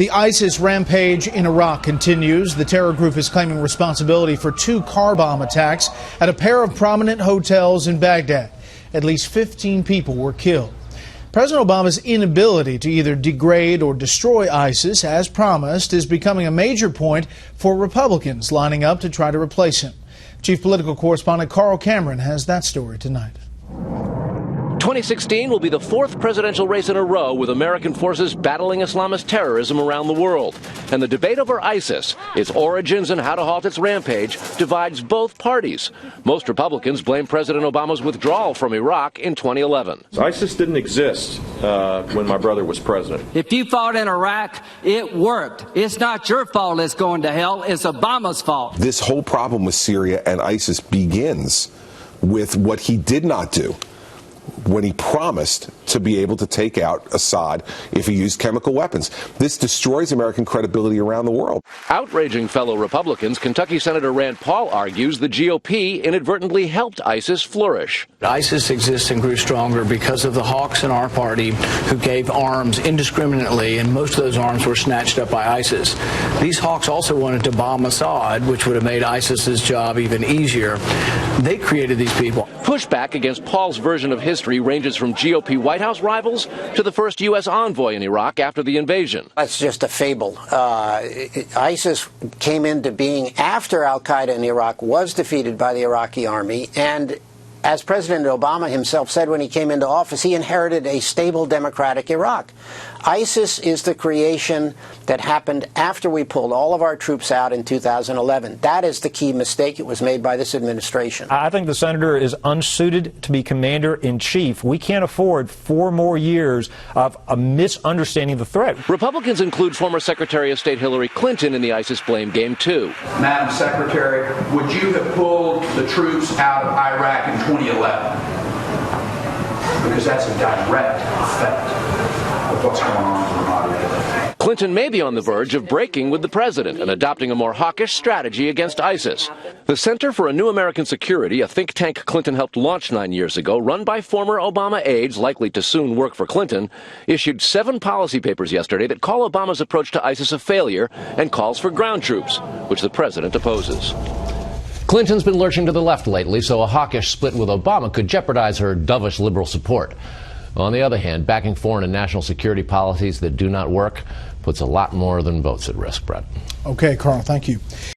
The ISIS rampage in Iraq continues. The terror group is claiming responsibility for 2 car bomb attacks at a pair of prominent hotels in Baghdad. At least 15 people were killed. President Obama's inability to either degrade or destroy ISIS, as promised, is becoming a major point for Republicans lining up to try to replace him. Chief political correspondent Carl Cameron has that story tonight. 2016 will be the 4th presidential race in a row with American forces battling Islamist terrorism around the world. And the debate over ISIS, its origins and how to halt its rampage, divides both parties. Most Republicans blame President Obama's withdrawal from Iraq in 2011. ISIS didn't exist when my brother was president. If you fought in Iraq, it worked. It's not your fault it's going to hell. It's Obama's fault. This whole problem with Syria and ISIS begins with what he did not do when he promised to be able to take out Assad if he used chemical weapons. This destroys American credibility around the world. Outraging fellow Republicans, Kentucky Senator Rand Paul argues the GOP inadvertently helped ISIS flourish. ISIS exists and grew stronger because of the hawks in our party who gave arms indiscriminately, and most of those arms were snatched up by ISIS. These hawks also wanted to bomb Assad, which would have made ISIS's job even easier. They created these people. Pushback against Paul's version of history ranges from GOP White House rivals to the first U.S. envoy in Iraq after the invasion. That's just a fable. ISIS came into being after al-Qaeda in Iraq was defeated by the Iraqi army, and as President Obama himself said when he came into office, he inherited a stable democratic Iraq. ISIS is the creation that happened after we pulled all of our troops out in 2011. That is the key mistake that was made by this administration. I think the senator is unsuited to be commander-in-chief. We can't afford 4 more years of a misunderstanding of the threat. Republicans include former Secretary of State Hillary Clinton in the ISIS blame game, too. Madam Secretary, would you have pulled the troops out of Iraq in 2011? Because that's a direct effect of what's going on in Ramadi. Clinton may be on the verge of breaking with the president and adopting a more hawkish strategy against ISIS. The Center for a New American Security, a think tank Clinton helped launch 9 years ago, run by former Obama aides likely to soon work for Clinton, issued 7 policy papers yesterday that call Obama's approach to ISIS a failure and calls for ground troops, which the president opposes. Clinton's been lurching to the left lately, so a hawkish split with Obama could jeopardize her dovish liberal support. On the other hand, backing foreign and national security policies that do not work puts a lot more than votes at risk, Brett. Okay, Carl, thank you.